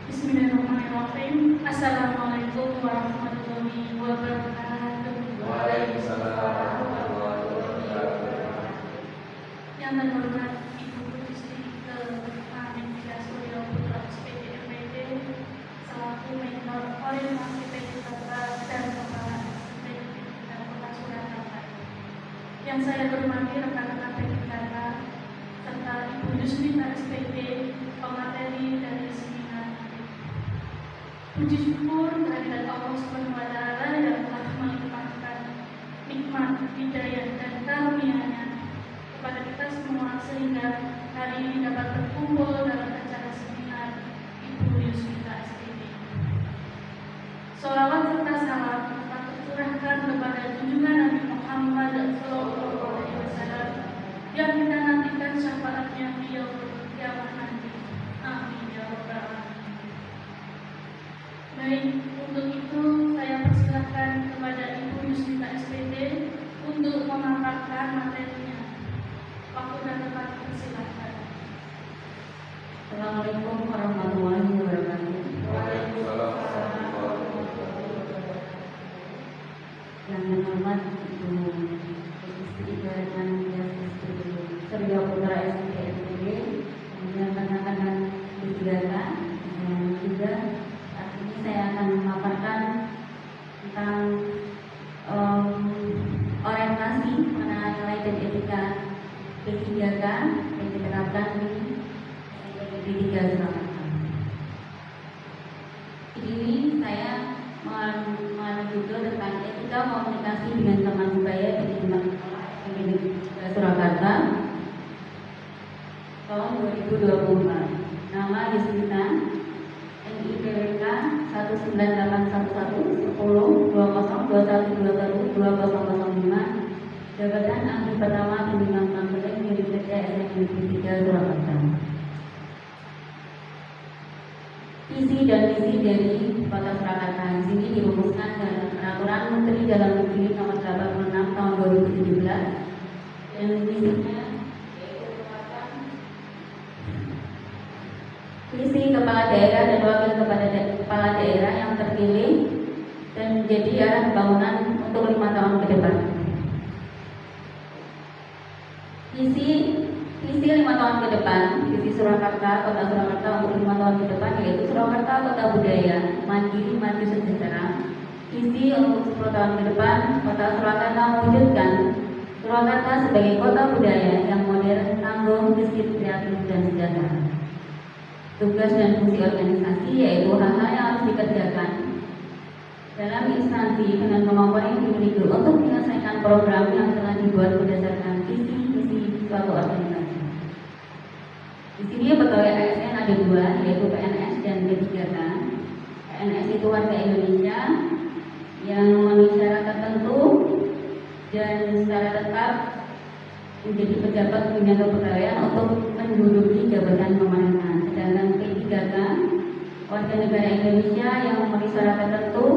Bismillahirrahmanirrahim. Assalamualaikum warahmatullahi wabarakatuh. Waalaikumsalam warahmatullahi wabarakatuh. Yang terhormat Ibu Putri Amin Tias Surya Putra SPD MPD selaku Mentor Orientasi PDKK dan Kepala PDKK Kota Surakarta. Yang saya hormati rekan-rekan PDKK serta Ibu Yusmita SPD, pemateri dari seminar. Puji syukur kehadirat Allah Subhanahu wa Ta'ala yang telah melimpahkan nikmat, hidayah dan karunia-Nya kepada kita semua sehingga hari ini dapat berkumpul dalam acara seminar Ibu Yusmita SPD. Sholawat serta salam tetap tercurahkan kepada junjungan Nabi Muhammad SAW yang kita nantikan syafaatnya di yaumul qiyamah nanti. Amin ya rabbal alamin. Baik, untuk itu saya persilakan kepada Ibu Yusmita SPD untuk memaparkan materinya. Waktu dan tempat persilakan. Assalamualaikum warahmatullahi wabarakatuh. Waalaikumsalam warahmatullahi wabarakatuh. Yang terhormat Ibu Putri Ibaratkan Surya Putra SPD, kemudian rekan-rekan ditinggalkan, dan juga saat ini saya akan memaparkan tentang orientasi mengenai nilai dan etika P3K yang diterapkan di P3 Surakarta. Ini saya mengalami juga tentang etika komunikasi dengan teman sebaya di Surakarta tahun 2024. Nama Yusmita, NIPWK 19811102021212005, jabatan ahli pertama bimbingan konseling unit kerja SMK 3 Surakarta. Visi dan misi dari Kota Surakarta di sini dirumuskan dalam Peraturan Menteri Dalam Negeri Nomor 86 Tahun 2017, dan misinya visi kepala daerah dan wakil kepala daerah yang terpilih dan menjadi arah pembangunan untuk 5 tahun ke depan. Visi 5 tahun ke depan, visi Surakarta, Kota Surakarta untuk 5 tahun ke depan yaitu Surakarta Kota Budaya, Mandiri, Maju, Sejahtera. Visi untuk 10 tahun ke depan, Kota Surakarta mewujudkan Surakarta sebagai kota budaya yang modern, tangguh, gesit, kreatif, dan sejahtera. Tugas dan fungsi organisasi yaitu hal-hal yang harus dikerjakan dalam instansi dengan kemampuan yang dimiliki untuk menyelesaikan program yang telah dibuat berdasarkan visi-misi suatu organisasi. Di sini pegawai ASN ada 2, yaitu PNS dan P3K. PNS itu warga Indonesia yang memenuhi syarat tertentu dan secara tetap menjadi pejabat pembina kepegawaian untuk menduduki jabatan pemerintahan. Sedangkan P3K warga negara Indonesia yang memenuhi syarat tertentu,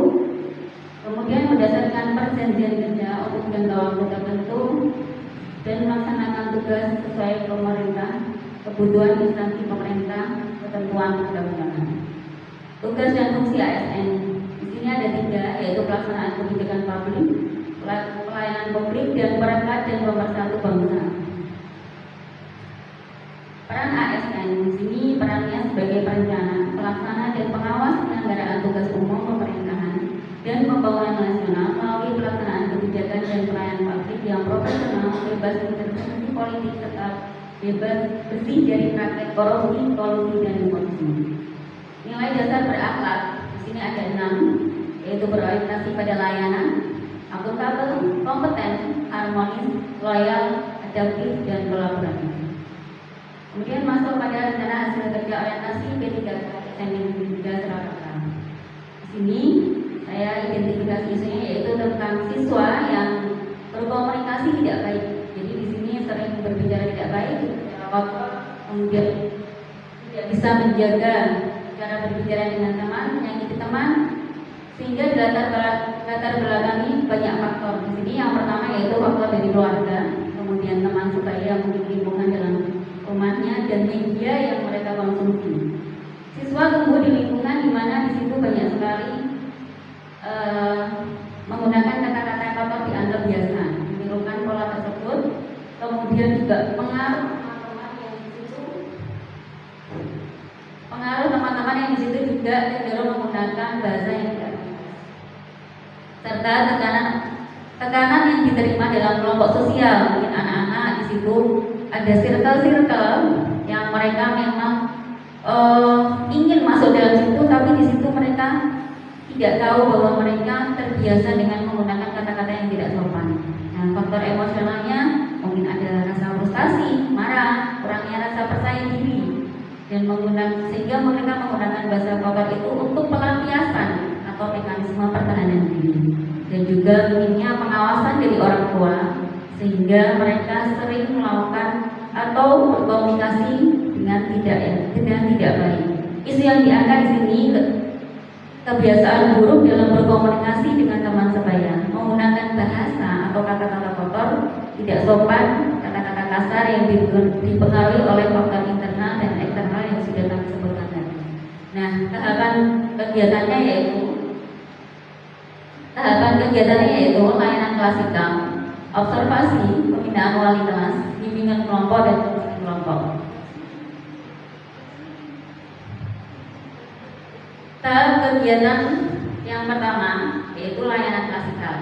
kemudian berdasarkan perjanjian kerja untuk jangka waktu tertentu dan melaksanakan tugas sesuai pemerintah, kebutuhan instansi pemerintah, ketentuan perundang-undangan. Tugas dan fungsi ASN di sini ada 3, yaitu pelaksanaan kebijakan publik, pelayanan publik, dan perekat dan pemersatu bangsa. Peran ASN di sini perannya sebagai perencana, pelaksana, dan pengawas penyelenggaraan tugas umum pemerintahan dan pembangunan nasional melalui pelaksanaan kebijakan dan pelayanan publik yang profesional, bebas intervensi politik, serta bebas bersih dari praktek korupsi, kolusi, dan nepotisme. Nilai dasar berakhlak di sini ada 6, yaitu berorientasi pada layanan, akuntabel, kompeten, harmonis, loyal, adaptif, dan kolaboratif. Kemudian masuk pada rencana hasil kerja orientasi P3K SMK 3 Surakarta. Di sini saya identifikasi isunya yaitu tentang siswa yang berkomunikasi tidak baik. Jadi di sini sering berbicara tidak baik, kemudian tidak bisa menjaga cara berbicara dengan teman, menyakiti teman, sehingga di latar belakangi banyak faktor. Di sini yang pertama yaitu faktor dari keluarga, kemudian teman sebaya, mungkin lingkungan dalam rumahnya, dan media yang mereka konsumsi. Siswa tumbuh di lingkungan eh, menggunakan kata-kata yang kotor dianggap biasa, menirukan pola tersebut. Kemudian juga pengaruh teman-teman yang di situ juga cenderung menggunakan bahasa yang tidak bebas, serta tekanan yang diterima dalam kelompok sosial. Mungkin anak-anak di situ ada circle-circle yang mereka memang ingin masuk dalam situ, tapi di situ mereka tidak tahu bahwa mereka terbiasa dengan menggunakan kata-kata yang tidak sopan. Nah, faktor emosionalnya mungkin ada rasa frustasi, marah, kurangnya rasa percaya diri, dan sehingga mereka menggunakan bahasa kotor itu untuk pelampiasan atau mekanisme pertahanan diri, dan juga minimnya pengawasan dari orang tua, sehingga mereka sering melakukan atau berkomunikasi dengan tidak baik. Isu yang diangkat di sini kebiasaan buruk dalam berkomunikasi dengan teman sebaya, menggunakan bahasa atau kata-kata kotor, tidak sopan, kata-kata kasar yang dipengaruhi oleh faktor internal dan eksternal yang sudah kami sebutkan tadi. Nah, tahapan kegiatannya yaitu layanan klasikal, observasi, pembinaan wali kelas, bimbingan kelompok, dan konseling kelompok. Tahap kegiatan yang pertama yaitu layanan klasikal.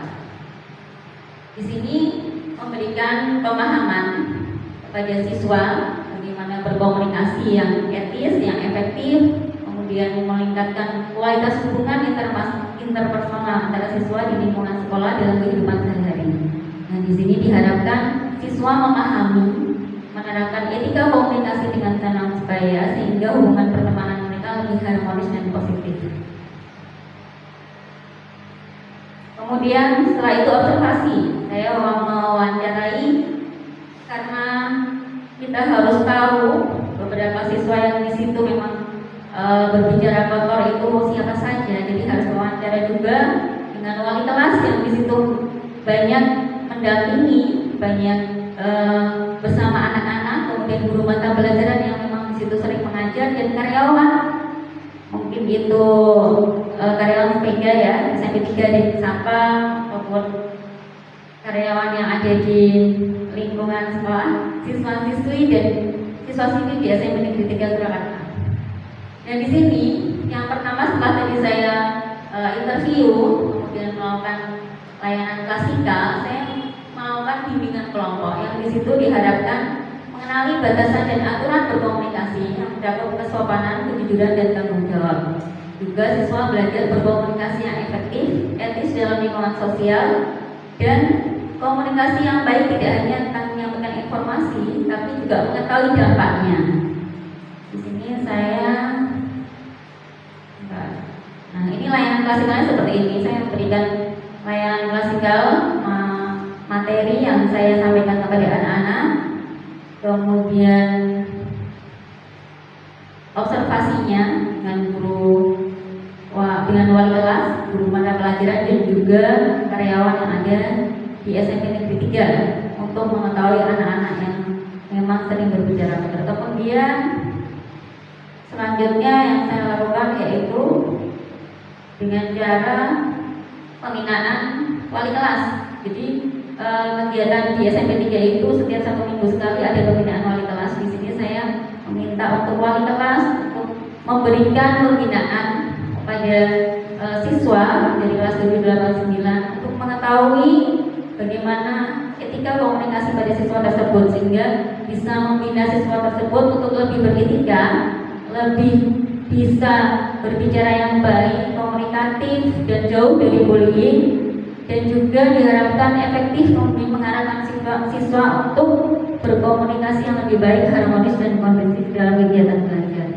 Di sini memberikan pemahaman kepada siswa bagaimana berkomunikasi yang etis, yang efektif, kemudian meningkatkan kualitas hubungan interpersonal antara siswa di lingkungan sekolah dalam kehidupan sehari-hari. Nah, di sini diharapkan siswa memahami, menerapkan etika komunikasi dengan teman sebaya sehingga hubungan pertemanan mereka lebih harmonis dan positif. Kemudian setelah itu observasi, saya mewawancarai karena kita harus tahu beberapa siswa yang di situ memang berbicara kotor itu siapa saja, jadi harus wawancara juga dengan wali kelas yang di situ banyak mendampingi, banyak bersama anak-anak, kemudian guru mata pelajaran yang memang di situ sering mengajar, dan karyawan, mungkin itu karyawan sepeda ya, SMP 3 di Sampang, ataupun karyawan yang ada di lingkungan sekolah, siswa-siswi dan siswa-siswi di SMP Negeri 3 Surakarta. Dan di sini yang pertama setelah tadi saya interview, kemudian melakukan layanan klasikal, saya melakukan bimbingan kelompok yang di situ diharapkan mengenali batasan dan aturan berkomunikasi yang mencakup kesopanan, kejujuran, dan tanggung jawab. Juga siswa belajar berkomunikasi yang efektif, etis dalam lingkungan sosial, dan komunikasi yang baik tidak hanya tentang menyampaikan informasi, tapi juga mengetahui dampaknya. Di sini nah ini layanan klasikalnya seperti ini. Saya berikan layanan klasikal, materi yang saya sampaikan kepada anak-anak, kemudian observasinya dengan dengan wali kelas, guru mata pelajaran, dan juga karyawan yang ada di SMP Negeri 3 untuk mengetahui anak-anak yang memang sering berbicara kotor. Kemudian selanjutnya yang saya lakukan yaitu dengan cara pembinaan wali kelas. Jadi kegiatan di SMP 3 itu setiap 1 minggu sekali ada pembinaan wali kelas. Di sini saya meminta untuk wali kelas untuk memberikan pembinaan kepada siswa dari kelas 789 untuk mengetahui bagaimana etika komunikasi pada siswa tersebut, sehingga bisa membina siswa tersebut untuk lebih beretika, lebih bisa berbicara yang baik, komunikatif, dan jauh dari bullying, dan juga diharapkan efektif mengarahkan siswa untuk berkomunikasi yang lebih baik, harmonis, dan kondusif dalam kegiatan belajar.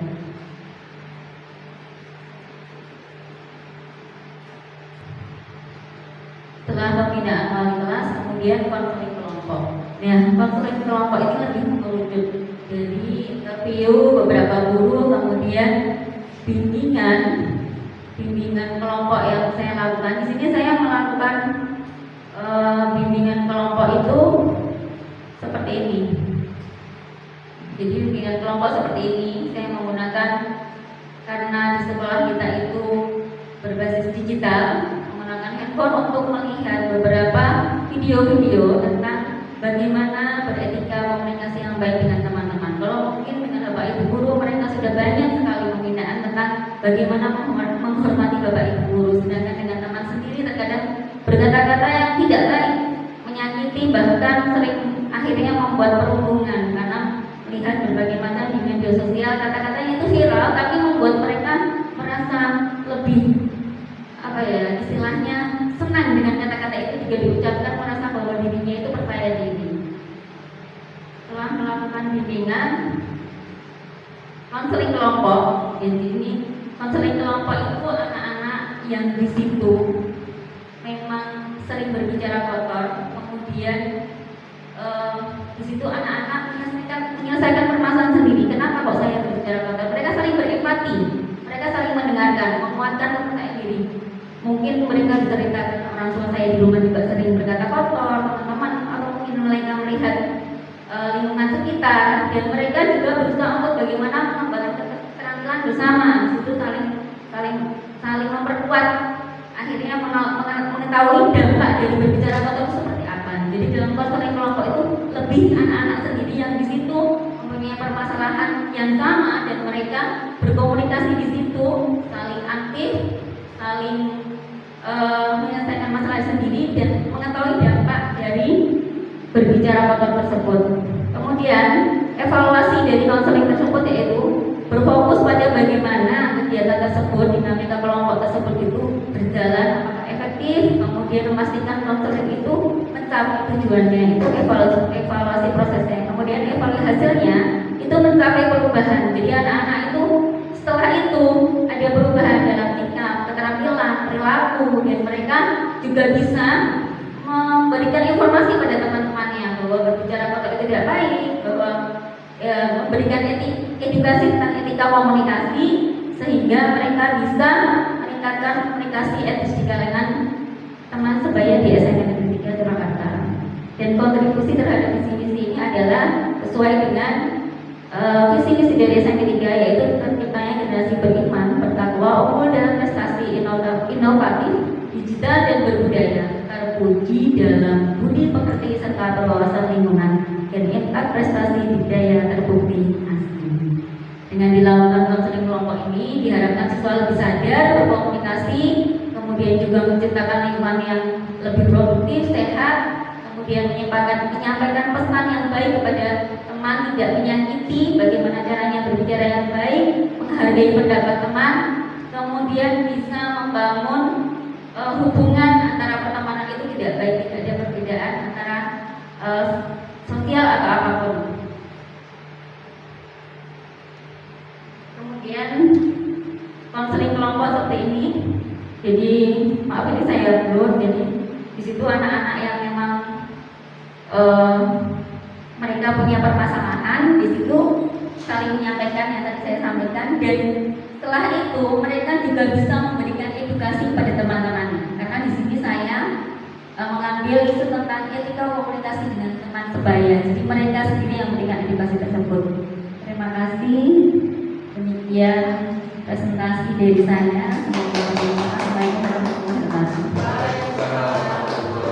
Setelah pembinaan wali kelas, kemudian konseling kelompok. Nah, konseling kelompok ini lebih mengerucut dari interview beberapa guru, kemudian bimbingan kelompok yang saya lakukan. Di sini saya melakukan bimbingan kelompok itu seperti ini. Jadi bimbingan kelompok seperti ini saya menggunakan, karena di sekolah kita itu berbasis digital, handphone untuk melihat beberapa video-video tentang bagaimana beretika komunikasi yang baik dengan teman-teman. Kalau mungkin dengan Bapak Ibu guru mereka sudah banyak sekali pembinaan tentang bagaimana menghormati Bapak Ibu guru, sedangkan dengan teman sendiri terkadang berkata-kata yang tidak baik, menyakiti, bahkan sering akhirnya membuat perundungan karena melihat berbagai macam di media sosial kata-katanya itu viral, tapi membuat mereka merasa lebih istilahnya senang dengan kata-kata itu jika diucapkan, merasa bahwa dirinya itu percaya diri. Setelah melakukan bimbingan konseling kelompok, jadi ini konseling kelompok itu anak-anak yang di situ memang sering berbicara kotor, kemudian di situ anak-anak menyelesaikan permasalahan sendiri. Kenapa kok saya berbicara kotor? Mereka saling berempati, mereka saling mendengarkan, menguatkan kepercayaan diri. Mungkin mereka diceritakan orang tua saya di rumah juga sering berkata kotor, teman-teman, atau mungkin mereka melihat lingkungan sekitar, dan mereka juga berusaha untuk bagaimana mengembangkan keterampilan bersama. Itu saling memperkuat, akhirnya mengetahui dampak dari berbicara kotor itu seperti apa. Jadi dalam konseling kelompok itu lebih anak-anak sendiri yang di situ mempunyai permasalahan yang sama dan mereka berkomunikasi di situ, saling aktif, saling menyelesaikan masalah sendiri dan mengetahui dampak dari berbicara kotor tersebut. Kemudian evaluasi dari konseling tersebut yaitu berfokus pada bagaimana kegiatan tersebut, dinamika kelompok tersebut itu berjalan, apakah efektif, kemudian memastikan konseling itu mencapai tujuannya, itu evaluasi prosesnya. Kemudian evaluasi hasilnya itu mencapai perubahan. Jadi anak-anak itu setelah itu ada perubahan dalam sikap, keterampilan, perilaku, dan mereka juga bisa memberikan informasi pada teman-temannya bahwa berbicara kotor itu tidak baik, bahwa memberikan edukasi tentang etika komunikasi sehingga mereka bisa meningkatkan komunikasi etis di kalangan teman sebaya di SMP Negeri 3 Surakarta. Dan kontribusi terhadap visi-misi ini adalah sesuai dengan visi-misi dari SMP 3, yaitu terciptanya generasi beriman, bertakwa, unggul dalam prestasi inovatif, digital dan berbudaya, terpuji dalam budi pekerti serta berwawasan lingkungan, dan impact prestasi budaya terbukti asli. Dengan dilakukan konseling kelompok ini diharapkan siswa lebih sadar berkomunikasi, kemudian juga menciptakan lingkungan yang lebih produktif, sehat, kemudian menyampaikan pesan yang baik kepada teman, tidak menyakiti, bagaimana caranya berbicara yang baik, menghargai pendapat teman, kemudian bisa membangun hubungan antara pertemanan itu tidak baik, tidak ada perbedaan antara sosial atau apapun. Kemudian konseling kelompok seperti ini, jadi maaf ini saya belum, jadi di situ anak-anak yang memang mereka punya permasalahan, di situ saling menyampaikan yang tadi saya sampaikan, dan setelah itu mereka juga bisa memberikan edukasi pada teman-teman. Karena di sini saya mengambil isu tentang etika komunikasi dengan teman sebaya, jadi mereka sendiri yang memberikan edukasi tersebut. Terima kasih. Demikian presentasi dari saya. Semoga bermanfaat. Assalamualaikum warahmatullahi wabarakatuh.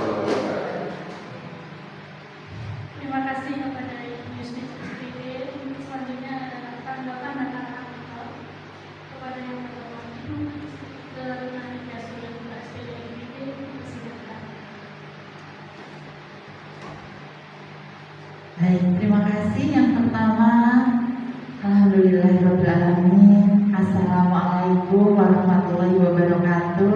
Terima kasih kepada Ibu Yusni SPD. Selanjutnya adalah tanggapan dan tanggapan kepada yang berwenang dengan Yasir dan SPD. Silakan. Baik, terima kasih. Yang pertama, alhamdulillahirrahmanirrahim. Assalamualaikum warahmatullahi wabarakatuh.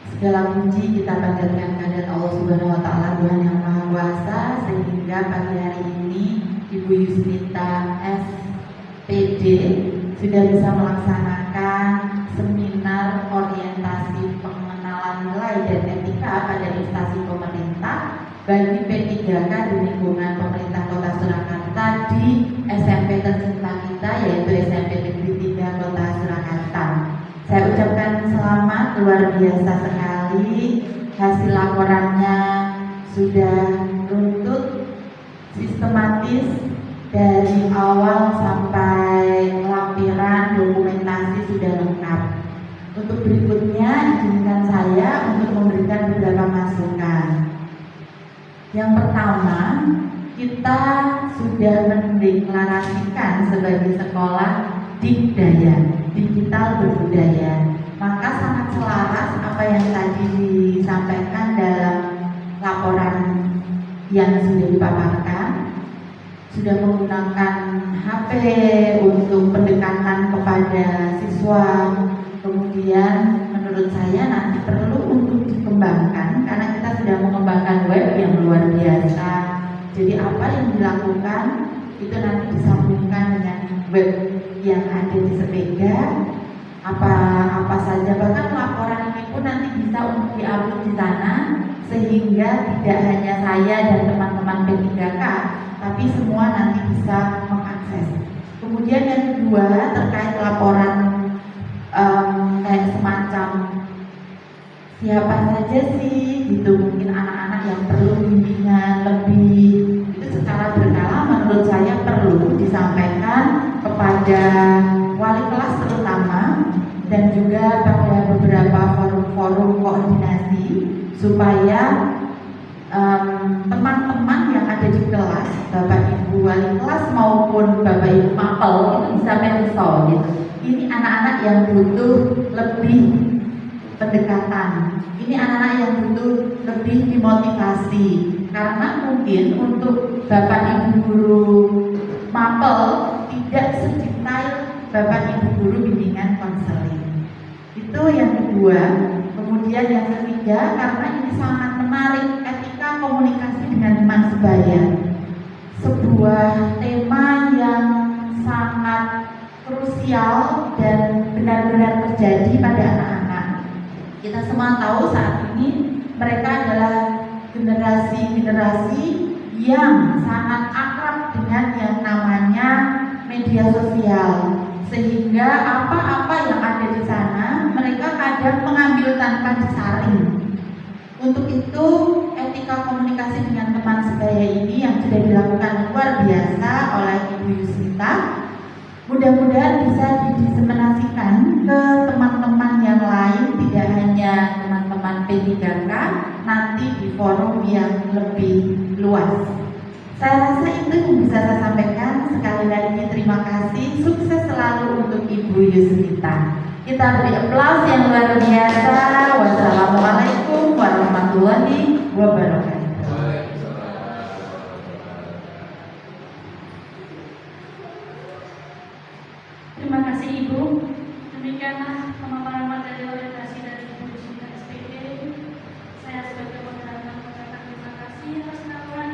Segala puji kita panjatkan kehadirat Allah Subhanahu wa taala, Tuhan yang Maha Kuasa, sehingga pagi hari ini Ibu Yusnita SPD sudah bisa melaksanakan seminar orientasi pengenalan nilai dan etika pada instansi pemerintah bagi P3K di lingkungan pemerintah Kota Surakarta di SMP tercinta kita, yaitu SMP Negeri 3 Kota Surakarta. Saya ucapkan selamat, luar biasa sekali. Hasil laporannya sudah runtut, sistematis, dari awal sampai lampiran dokumentasi sudah lengkap. Untuk berikutnya, izinkan saya untuk memberikan beberapa masukan. Yang pertama, kita sudah mendeklarasikan sebagai sekolah Dikdaya, digital berbudaya. Maka sangat selaras apa yang tadi disampaikan dalam laporan yang sudah dipaparkan. Sudah menggunakan HP untuk pendekatan kepada siswa. Kemudian menurut saya nanti perlu untuk dikembangkan karena kita sudah mengembangkan web yang luar biasa. Jadi apa yang dilakukan itu nanti disambungkan dengan web yang ada di Sepeda. Apa saja, bahkan laporan ini pun nanti bisa untuk diupload di sana sehingga tidak hanya saya dan teman-teman P3K, tapi semua nanti bisa mengakses. Kemudian yang kedua terkait laporan kayak semacam siapa saja sih gitu, mungkin anak-anak yang perlu bimbingan lebih, itu secara berkala menurut saya perlu disampaikan kepada wali kelas terutama dan juga pada beberapa forum-forum koordinasi supaya teman-teman yang ada di kelas, Bapak Ibu wali kelas maupun Bapak Ibu mapel itu bisa mentor gitu. Ini anak-anak yang butuh lebih pendekatan. Ini anak-anak yang butuh lebih dimotivasi karena mungkin untuk Bapak Ibu guru mapel tidak sedetail Bapak Ibu guru bimbingan konseling. Itu yang kedua. Kemudian yang ketiga, karena ini sangat menarik, etika komunikasi dengan teman sebaya. Sebuah tema yang sangat krusial dan benar-benar terjadi pada anak-anak. Kita semua tahu saat ini mereka adalah generasi-generasi yang sangat akrab dengan yang namanya media sosial, sehingga apa-apa yang ada di sana mereka kadang mengambil tanpa disaring. Untuk itu etika komunikasi dengan teman sebaya ini yang sudah dilakukan luar biasa oleh Ibu Yusnita, mudah-mudahan bisa didiseminasikan ke teman-teman yang lain, tidak hanya teman-teman P3K, nanti di forum yang lebih luas. Saya rasa itu yang bisa saya sampaikan. Sekali lagi terima kasih, sukses selalu untuk Ibu Yusnita. Kita beri aplaus yang luar biasa. Wassalamualaikum warahmatullahi wabarakatuh. Terima kasih Ibu. Demikianlah pemaparan materi orientasi dari Ibu Yusnita SPD. Saya sebagai moderator mengucapkan terima kasih atas laporan